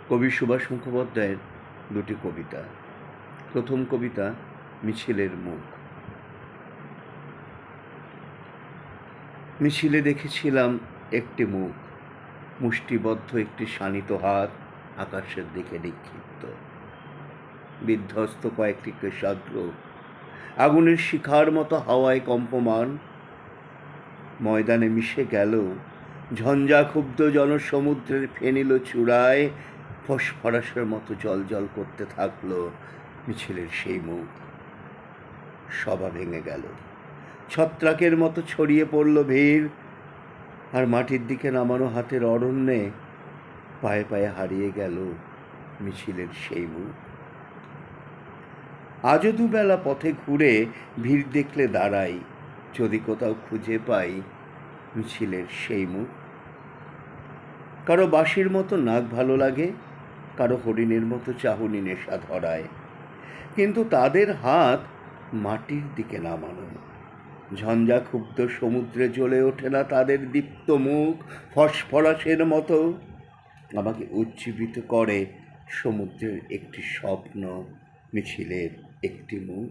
কবি সুভাষ মুখোপাধ্যায়ের দুটি কবিতা। প্রথম কবিতা মিছিলের মুখ। মিছিলে দেখেছিলাম একটি মুখ, মুষ্টিবদ্ধ একটি শানিত হাত আকাশের দিকে নিক্ষিপ্ত, বিধ্বস্ত কয়েকটি কেশাগ্র, আগুনের শিখার মতো হাওয়ায় কম্পমান। ময়দানে মিশে গেল ঝঞ্ঝাক্ষুব্ধ জনসমুদ্রের ফেনিল চূড়ায়, ফসফরাসের মতো জল করতে থাকলো মিছিলের সেই মুখ। সভা ভেঙে গেল, ছত্রাকের মতো ছড়িয়ে পড়ল ভিড়, আর মাটির দিকে নামানো হাতের অরণ্যে পায়ে পায়ে হারিয়ে গেল মিছিলের সেই মুখ। আজও দুবেলা পথে ঘুরে ভিড় দেখলে দাঁড়াই, যদি কোথাও খুঁজে পাই মিছিলের সেই মুখ। কারো বাঁশির মতো নাক ভালো লাগে, কারো হরিণের মতো চাহনি নেশা ধরায়, কিন্তু তাদের হাত মাটির দিকে নামানো। ঝঞ্ঝাক্ষুব্ধ সমুদ্রে জ্বলে ওঠে না তাদের দীপ্ত মুখ ফসফরাসের মতো। আমাকে উজ্জীবিত করে সমুদ্রের একটি স্বপ্ন, মিছিলের একটি মুখ।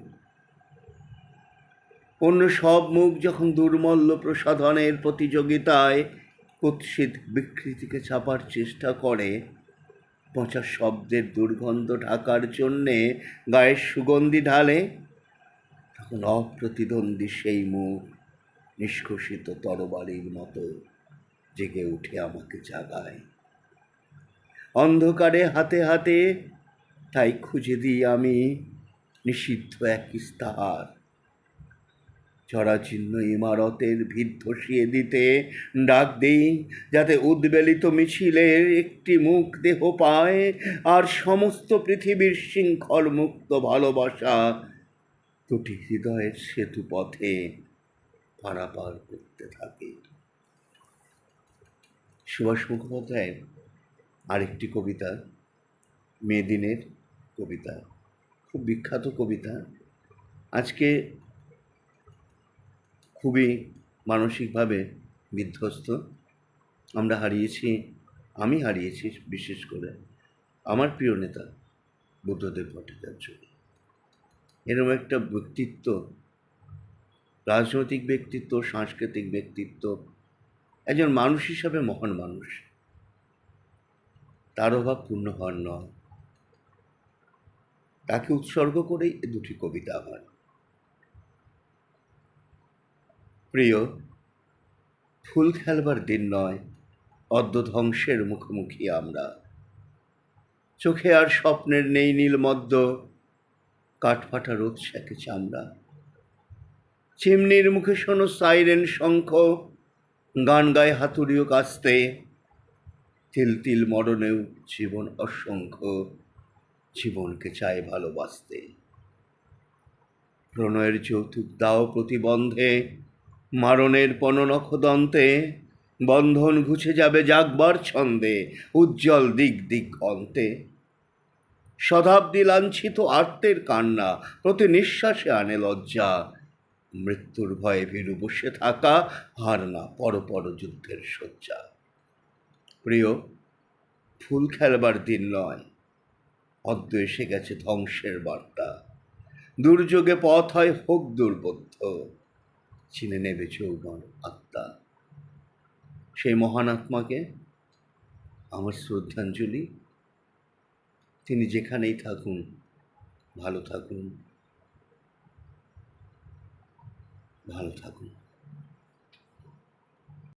অন্য সব মুখ যখন দুর্মল্য প্রসাধনের প্রতিযোগিতায় কুৎসিত বিকৃতিকে ছাপার চেষ্টা করে, পচা শব্দের দুর্গন্ধ ঢাকার জন্যে গায়ের সুগন্ধি ঢালে, তখন অপ্রতিদ্বন্দ্বী সেই মুখ নিষ্কষিত তরবারির মতো জেগে উঠে আমাকে জাগায়। অন্ধকারে হাতে হাতে তাই খুঁজে দিই আমি নিষিদ্ধ এক ইস্তাহার, জরাজীর্ণ ইমারতের ভিত ধসিয়ে দিতে ডাক দিই, যাতে উদ্বেলিত মিছিলের একটি মুখ দেহ পায়, আর সমস্ত পৃথিবীর শৃঙ্খল মুক্ত ভালোবাসা দুটি হৃদয়ের সেতু পথে পারাপার করতে থাকে। সুভাষ মুখোপাধ্যায়ের আরেকটি কবিতা মেদিনের কবিতা, খুব বিখ্যাত কবিতা। আজকে খুবই মানসিকভাবে বিধ্বস্ত। আমি হারিয়েছি বিশেষ করে আমার প্রিয় নেতা বুদ্ধদেব ভট্টাচার্য। এরকম একটা ব্যক্তিত্ব, রাজনৈতিক ব্যক্তিত্ব, সাংস্কৃতিক ব্যক্তিত্ব, একজন মানুষ হিসাবে মহান মানুষ, তার অভাব পূর্ণ হওয়ার নয়। তাকে উৎসর্গ করেই এ দুটি কবিতা আমার। প্রিয়, ফুল খেলবার দিন নয়, অদ্য ধ্বংসের মুখোমুখি আমরা। চোখে আর স্বপ্নের নেই নীলমদ্য, কাঠফাটা রোদ সেকে চামড়া। চিমনির মুখে শোনো সাইরেন শঙ্খ, গান গায়ে হাতুড়িও কাস্তে। তিল তিল মরণেও জীবন অসংখ্য, জীবনকে চায় ভালোবাসতে। প্রণয়ের যৌতুক দাও প্রতিবন্ধে, মারণের পণনখদন্তে। বন্ধন ঘুচে যাবে জাগবার ছন্দে, উজ্জ্বল দিক দিক অন্তে। শতাব্দী লাঞ্ছিত আর্তের কান্না প্রতি নিঃশ্বাসে আনে লজ্জা। মৃত্যুর ভয়ে ভীরু বসে থাকা, হার না পর যুদ্ধের শয্যা। প্রিয়, ফুল খেলবার দিন নয়, অদ্য এসে গেছে ধ্বংসের বার্তা। দুর্যোগে পথ হয় হোক দুর্বোধ্য, চিনে নেবে যৌবন আত্মা। সেই মহান আত্মাকে আমার শ্রদ্ধাঞ্জলি। তিনি যেখানেই থাকুন, ভালো থাকুন, ভালো থাকুন।